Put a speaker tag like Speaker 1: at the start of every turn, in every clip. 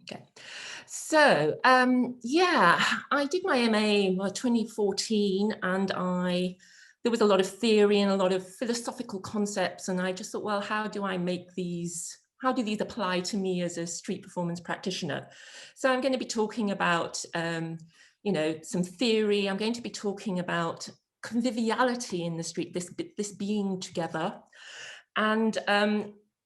Speaker 1: Okay, so yeah, I did my MA in 2014, and there was a lot of theory and a lot of philosophical concepts, and I just thought, well, how do these apply to me as a street performance practitioner? So I'm going to be talking about, some theory. I'm going to be talking about conviviality in the street, this being together, and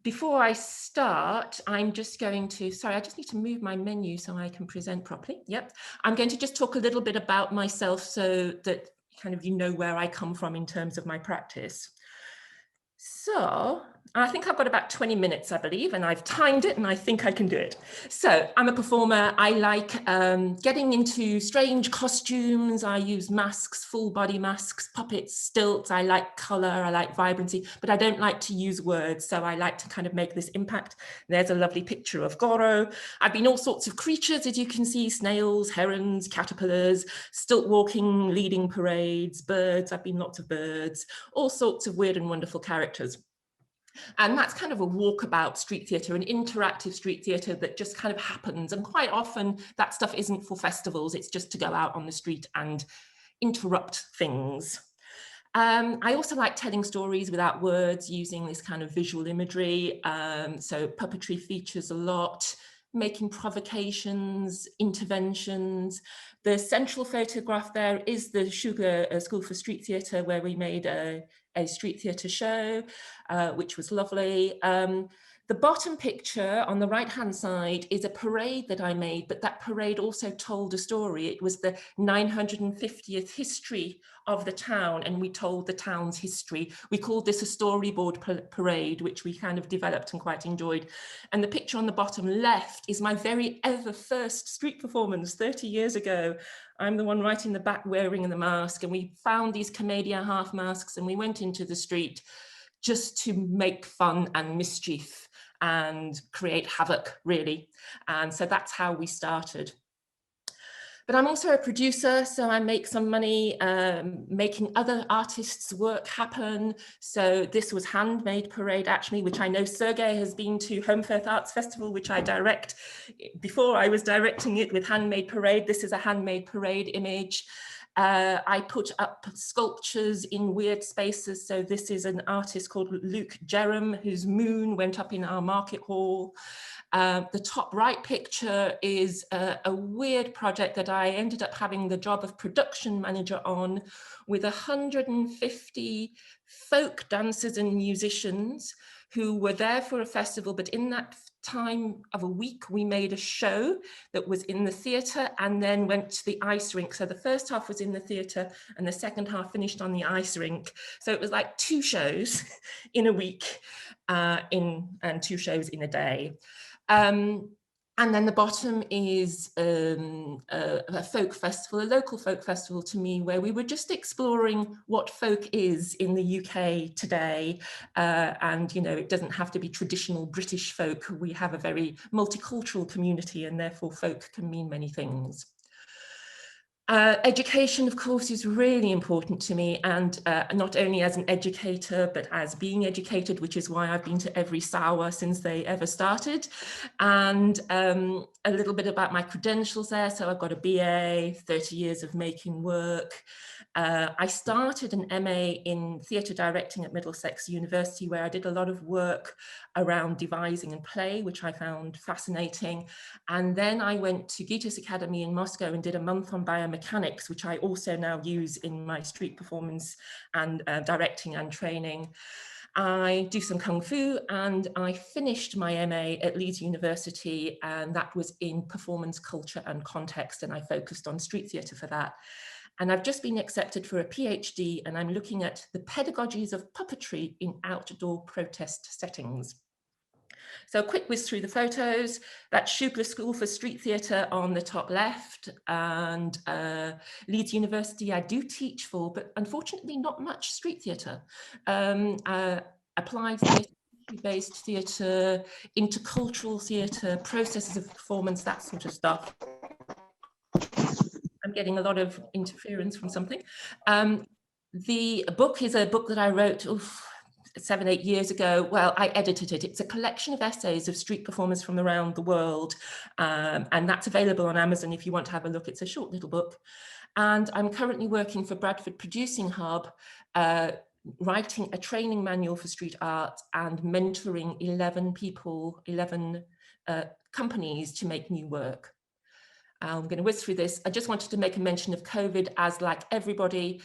Speaker 1: before I start, I'm just going to, sorry, I just need to move my menu so I can present properly. Yep. I'm going to just talk a little bit about myself so that kind of you know where I come from in terms of my practice. So I think I've got about 20 minutes, I believe, and I've timed it and I think I can do it. So I'm a performer. I like getting into strange costumes. I use masks, full body masks, puppets, stilts. I like color, I like vibrancy, but I don't like to use words. So I like to kind of make this impact. There's a lovely picture of Goro. I've been all sorts of creatures, as you can see, snails, herons, caterpillars, stilt walking, leading parades, birds. I've been lots of birds, all sorts of weird and wonderful characters. And that's kind of a walkabout street theatre, an interactive street theatre that just kind of happens. And quite often that stuff isn't for festivals, it's just to go out on the street and interrupt things. I also like telling stories without words, using this kind of visual imagery. So puppetry features a lot, making provocations, interventions. The central photograph there is the Sugar School for Street Theatre, where we made a street theatre show, which was lovely. The bottom picture on the right-hand side is a parade that I made, but that parade also told a story. It was the 950th history of the town, and we told the town's history. We called this a storyboard parade, which we kind of developed and quite enjoyed. And the picture on the bottom left is my very ever first street performance 30 years ago. I'm the one right in the back wearing the mask, and we found these Commedia half masks and we went into the street just to make fun and mischief and create havoc, really. And so that's how we started. But I'm also a producer, so I make some money making other artists' work happen. So this was Handmade Parade, actually, which I know Sergey has been to Homefirth Arts Festival, which I direct. Before I was directing it with Handmade Parade, this is a Handmade Parade image. I put up sculptures in weird spaces. So this is an artist called Luke Jerram, whose moon went up in our market hall. The top right picture is a weird project that I ended up having the job of production manager on, with 150 folk dancers and musicians who were there for a festival, but in that time of a week, we made a show that was in the theatre and then went to the ice rink. So the first half was in the theatre and the second half finished on the ice rink. So it was like 2 shows in a week and 2 shows in a day. And then the bottom is a folk festival, a local folk festival to me, where we were just exploring what folk is in the UK today. And, you know, it doesn't have to be traditional British folk. We have a very multicultural community, and therefore folk can mean many things. Education, of course, is really important to me, and not only as an educator, but as being educated, which is why I've been to every SAWA since they ever started. And a little bit about my credentials there. So I've got a BA, 30 years of making work. I started an MA in theatre directing at Middlesex University, where I did a lot of work around devising and play, which I found fascinating. And then I went to Gitas Academy in Moscow and did a month on biomechanics, which I also now use in my street performance and directing and training. I do some Kung Fu, and I finished my MA at Leeds University, and that was in performance culture and context, and I focused on street theatre for that. And I've just been accepted for a PhD, and I'm looking at the pedagogies of puppetry in outdoor protest settings. So a quick whiz through the photos. That's Shugler School for Street Theatre on the top left, and Leeds University I do teach for, but unfortunately not much street theatre. Applied theatre, based theatre, intercultural theatre, processes of performance, that sort of stuff. I'm getting a lot of interference from something. The book is a book that I wrote 7, 8 years ago. Well, I edited it. It's a collection of essays of street performers from around the world. And that's available on Amazon if you want to have a look. It's a short little book. And I'm currently working for Bradford Producing Hub, writing a training manual for street art and mentoring 11 people, 11 companies to make new work. I'm going to whiz through this. I just wanted to make a mention of COVID, as like everybody,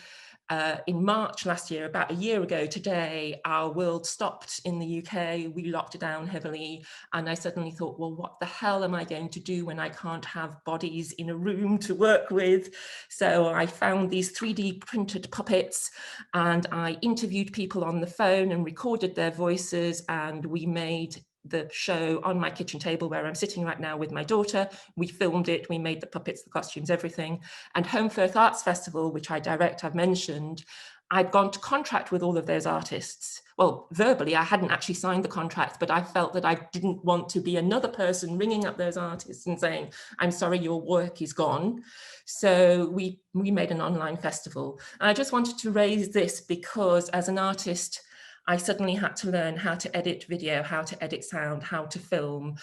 Speaker 1: in March last year, about a year ago today, our world stopped in the UK. We locked it down heavily. And I suddenly thought, well, what the hell am I going to do when I can't have bodies in a room to work with? So I found these 3D printed puppets and I interviewed people on the phone and recorded their voices, and we made the show on my kitchen table where I'm sitting right now with my daughter. We filmed it, we made the puppets, the costumes, everything. And Home Firth Arts Festival, which I direct, I've mentioned, I'd gone to contract with all of those artists. Well, verbally, I hadn't actually signed the contract, but I felt that I didn't want to be another person ringing up those artists and saying, I'm sorry, your work is gone. So we made an online festival. And I just wanted to raise this because as an artist, I suddenly had to learn how to edit video, how to edit sound, how to film,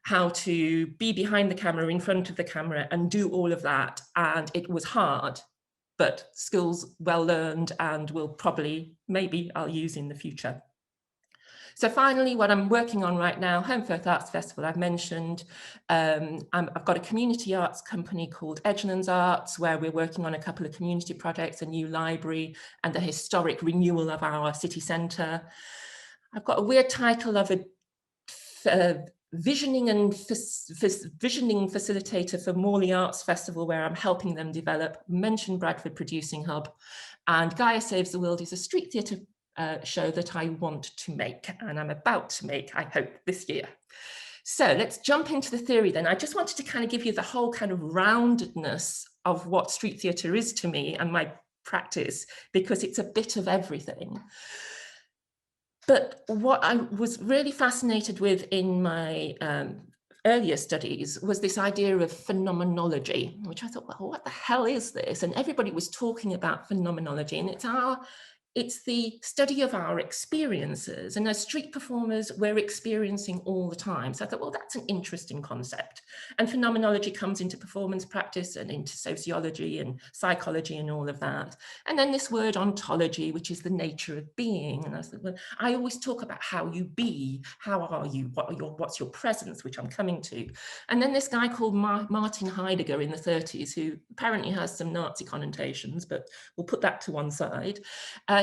Speaker 1: how to be behind the camera, in front of the camera, and do all of that. And it was hard, but skills well learned and will probably, maybe I'll use in the future. So finally, what I'm working on right now, Home Firth Arts Festival, I've mentioned. I've got a community arts company called Edgelands Arts, where we're working on a couple of community projects, a new library and the historic renewal of our city centre. I've got a weird title of a visioning facilitator for Morley Arts Festival, where I'm helping them develop. Mentioned Bradford Producing Hub, and Gaia Saves the World is a street theatre show that I want to make, and I'm about to make, I hope, this year. So let's jump into the theory then. I just wanted to kind of give you the whole kind of roundedness of what street theatre is to me and my practice, because it's a bit of everything. But what I was really fascinated with in my earlier studies was this idea of phenomenology, which I thought, well, what the hell is this? And everybody was talking about phenomenology, and it's the study of our experiences. And as street performers, we're experiencing all the time. So I thought, well, that's an interesting concept. And phenomenology comes into performance practice and into sociology and psychology and all of that. And then this word ontology, which is the nature of being. And I said, well, I always talk about how you be, how are you, what's your presence, which I'm coming to. And then this guy called Martin Heidegger in the 30s, who apparently has some Nazi connotations, but we'll put that to one side.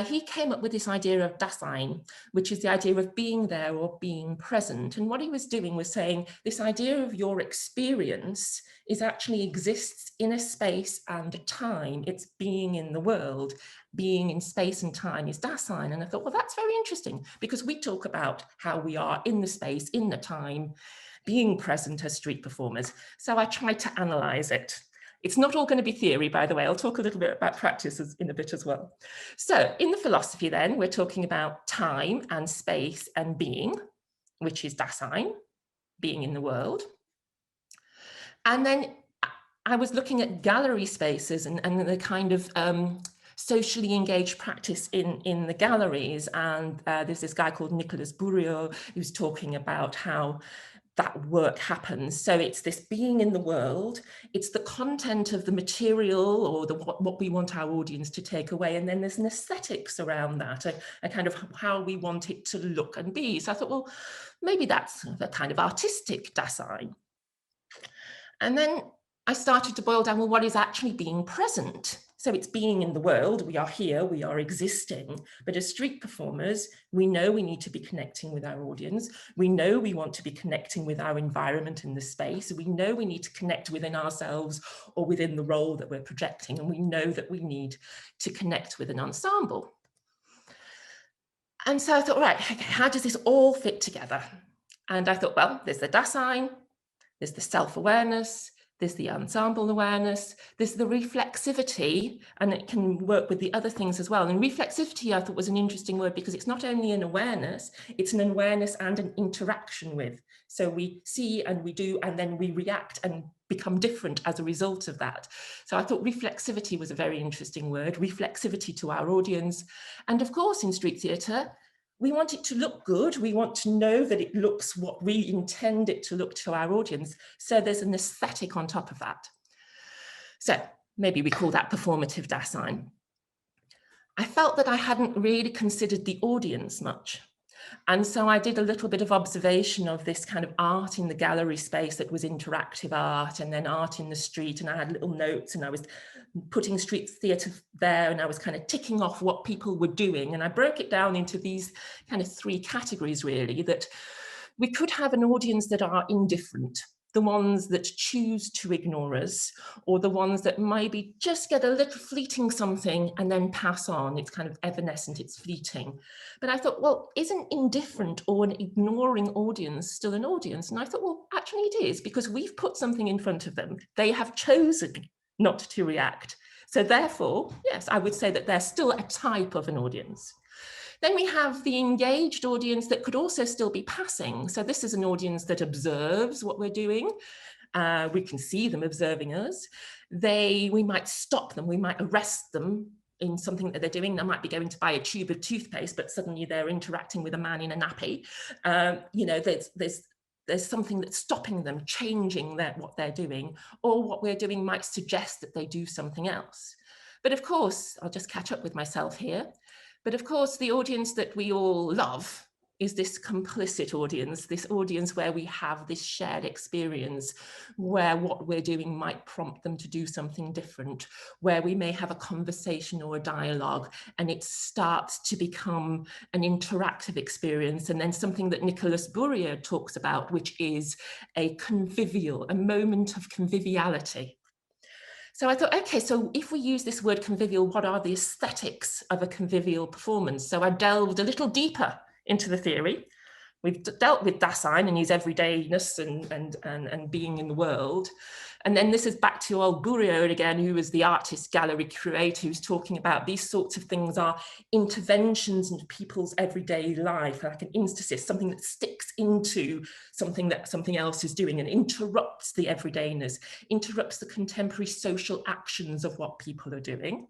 Speaker 1: He came up with this idea of Dasein, which is the idea of being there or being present. And what he was doing was saying this idea of your experience is actually exists in a space and a time. It's being in the world. Being in space and time is Dasein. And I thought, well, that's very interesting, because we talk about how we are in the space, in the time, being present as street performers. So I tried to analyze it. It's not all going to be theory, by the way. I'll talk a little bit about practice in a bit as well. So in the philosophy then, we're talking about time and space and being, which is Dasein, being in the world. And then I was looking at gallery spaces and the kind of socially engaged practice in the galleries. And there's this guy called Nicolas Bourriaud who's talking about how that work happens. So it's this being in the world, it's the content of the material or what we want our audience to take away. And then there's an aesthetics around that, a kind of how we want it to look and be. So I thought, well, maybe that's a kind of artistic Dasein. And then I started to boil down, well, what is actually being present? So it's being in the world, we are here, we are existing. But as street performers, we know we need to be connecting with our audience. We know we want to be connecting with our environment in the space. We know we need to connect within ourselves or within the role that we're projecting. And we know that we need to connect with an ensemble. And so I thought, right, okay, how does this all fit together? And I thought, well, there's the Dasein, there's the self-awareness, there's the ensemble awareness, there's the reflexivity, and it can work with the other things as well. And reflexivity, I thought, was an interesting word because it's not only an awareness, it's an awareness and an interaction with. So we see and we do, and then we react and become different as a result of that. So I thought reflexivity was a very interesting word, reflexivity to our audience. And of course, in street theatre, We want it to look good. We want to know that it looks what we intend it to look to our audience. So there's an aesthetic on top of that. So maybe we call that performative design. I felt that I hadn't really considered the audience much. And so I did a little bit of observation of this kind of art in the gallery space that was interactive art, and then art in the street. And I had little notes, and I was putting street theatre there, and I was kind of ticking off what people were doing. And I broke it down into these kind of three categories, really, that we could have an audience that are indifferent, the ones that choose to ignore us, or the ones that maybe just get a little fleeting something and then pass on. It's kind of evanescent, it's fleeting. But I thought, well, isn't indifferent or an ignoring audience still an audience? And I thought, well, actually it is, because we've put something in front of them. They have chosen not to react. So therefore, yes, I would say that they're still a type of an audience. Then we have the engaged audience that could also still be passing. So this is an audience that observes what we're doing. We can see them observing us. We might stop them, we might arrest them in something that they're doing. They might be going to buy a tube of toothpaste, but suddenly they're interacting with a man in a nappy. You know, there's something that's stopping them, changing what they're doing, or what we're doing might suggest that they do something else. But of course, I'll just catch up with myself here. But of course, the audience that we all love is this complicit audience, this audience where we have this shared experience, where what we're doing might prompt them to do something different, where we may have a conversation or a dialogue, and it starts to become an interactive experience. And then something that Nicholas Bourrier talks about, which is a moment of conviviality. So I thought, okay, so if we use this word convivial, what are the aesthetics of a convivial performance? So I delved a little deeper into the theory. We've dealt with Dasein and his everydayness and being in the world. And then this is back to old Bourrier again, who was the artist gallery curator, who's talking about these sorts of things are interventions into people's everyday life, like an interstice, something that sticks into something that something else is doing and interrupts the everydayness, interrupts the contemporary social actions of what people are doing.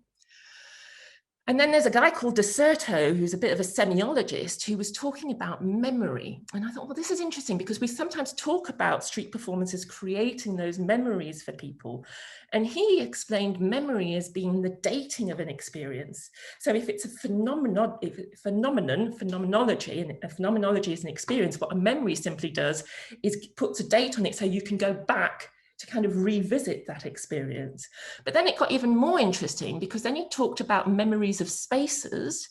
Speaker 1: And then there's a guy called De Certo, who's a bit of a semiologist, who was talking about memory. And I thought, well, this is interesting because we sometimes talk about street performances creating those memories for people. And he explained memory as being the dating of an experience. So if it's a phenomenology, and a phenomenology is an experience, what a memory simply does is puts a date on it so you can go back to kind of revisit that experience. But then it got even more interesting because then he talked about memories of spaces.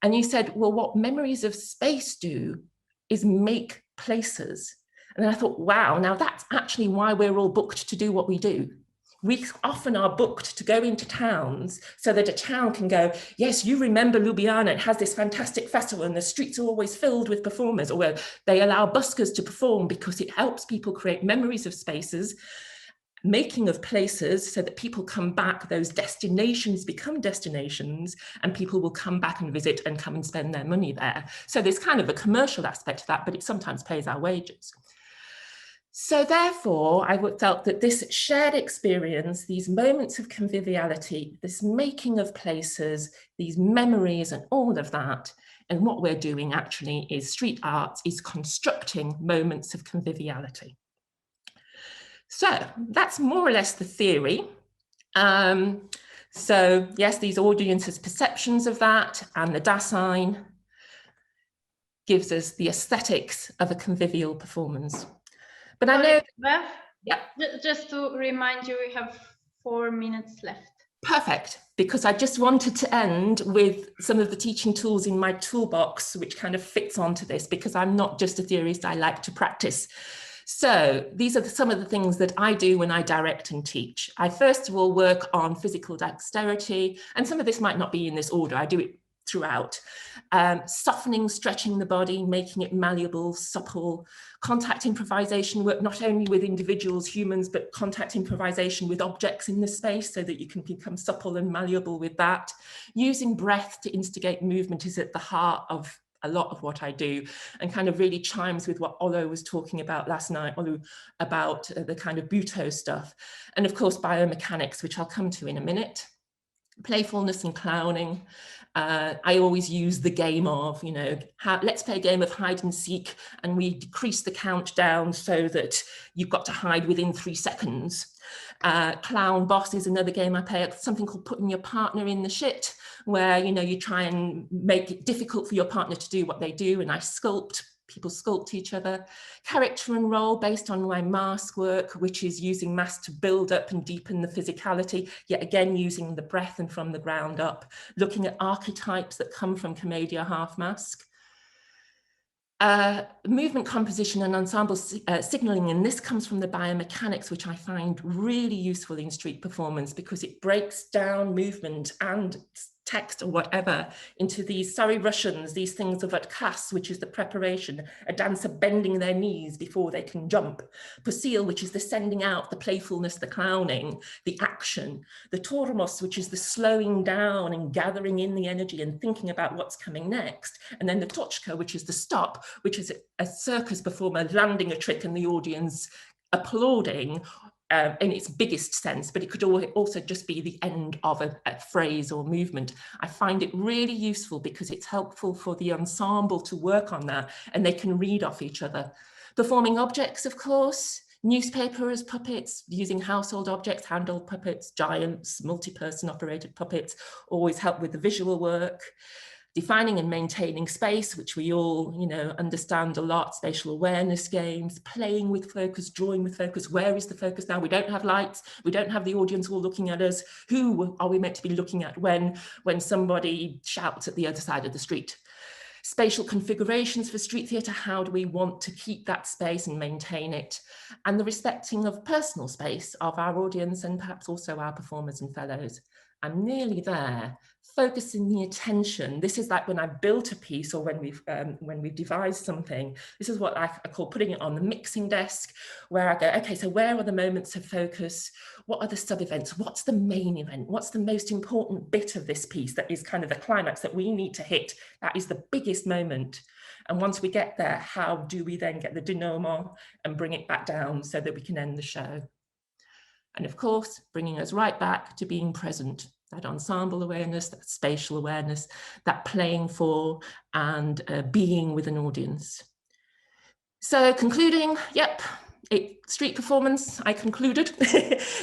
Speaker 1: And he said, well, what memories of space do is make places. And then I thought, wow, now that's actually why we're all booked to do what we do. We often are booked to go into towns so that a town can go, yes, you remember Ljubljana, it has this fantastic festival and the streets are always filled with performers, or where they allow buskers to perform because it helps people create memories of spaces, making of places so that people come back, those destinations become destinations and people will come back and visit and come and spend their money there. So there's kind of a commercial aspect to that, but it sometimes pays our wages. So therefore, I felt that this shared experience, these moments of conviviality, this making of places, these memories and all of that, and what we're doing actually is street art is constructing moments of conviviality. So that's more or less the theory. So yes, these audiences' perceptions of that, and the Dasein gives us the aesthetics of a convivial performance. But I know,
Speaker 2: Beth,
Speaker 1: yeah.
Speaker 2: Just to remind you, we have 4 minutes left.
Speaker 1: Perfect, because I just wanted to end with some of the teaching tools in my toolbox, which kind of fits onto this, because I'm not just a theorist, I like to practice. So these are some of the things that I do when I direct and teach. I first of all work on physical dexterity, and some of this might not be in this order, I do it throughout. Softening, stretching the body, making it malleable, supple, contact improvisation work, not only with individuals, humans, but contact improvisation with objects in the space so that you can become supple and malleable with that. Using breath to instigate movement is at the heart of a lot of what I do, and kind of really chimes with what Olo was talking about last night, Olu, about the kind of Butoh stuff. And of course, biomechanics, which I'll come to in a minute. playfulness and clowning. I always use the game of, let's play a game of hide and seek, and we decrease the count down so that you've got to hide within 3 seconds. Clown Boss is another game I play, something called putting your partner in the shit, where, you try and make it difficult for your partner to do what they do, and people sculpt each other. Character and role based on my mask work, which is using masks to build up and deepen the physicality, yet again using the breath and from the ground up, looking at archetypes that come from Commedia half mask. Movement composition and ensemble signaling, and this comes from the biomechanics, which I find really useful in street performance because it breaks down movement and text or whatever into these sorry Russians, these things of class, which is the preparation, a dancer bending their knees before they can jump, Posil, which is the sending out, the playfulness, the clowning, the action, the Tormos, which is the slowing down and gathering in the energy and thinking about what's coming next, and then the Tochka, which is the stop, which is a circus performer landing a trick and the audience applauding in its biggest sense, but it could also just be the end of a phrase or movement. I find it really useful because it's helpful for the ensemble to work on that, and they can read off each other. Performing objects, of course, newspaper as puppets, using household objects, handheld puppets, giants, multi-person operated puppets, always help with the visual work. Defining and maintaining space, which we all, understand a lot, spatial awareness games, playing with focus, drawing with focus. Where is the focus now? We don't have lights. We don't have the audience all looking at us. Who are we meant to be looking at when somebody shouts at the other side of the street? Spatial configurations for street theatre. How do we want to keep that space and maintain it? And the respecting of personal space of our audience and perhaps also our performers and fellows. I'm nearly there. Focusing the attention. This is like when I built a piece or when we've devised something. This is what I call putting it on the mixing desk, where I go, okay, so where are the moments of focus? What are the sub-events? What's the main event? What's the most important bit of this piece that is kind of the climax that we need to hit? That is the biggest moment. And once we get there, how do we then get the denouement and bring it back down so that we can end the show? And of course, bringing us right back to being present, that ensemble awareness, that spatial awareness, that playing for and being with an audience. So concluding, street performance, I concluded,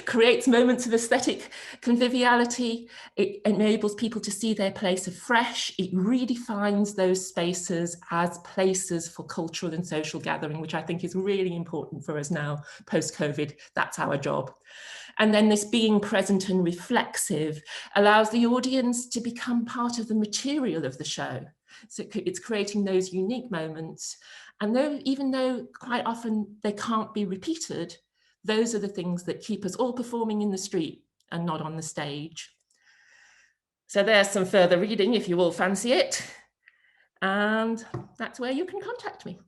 Speaker 1: creates moments of aesthetic conviviality. It enables people to see their place afresh. It redefines those spaces as places for cultural and social gathering, which I think is really important for us now, post-COVID. That's our job. And then this being present and reflexive allows the audience to become part of the material of the show. So it's creating those unique moments. And even though quite often they can't be repeated, those are the things that keep us all performing in the street and not on the stage. So there's some further reading if you all fancy it. And that's where you can contact me.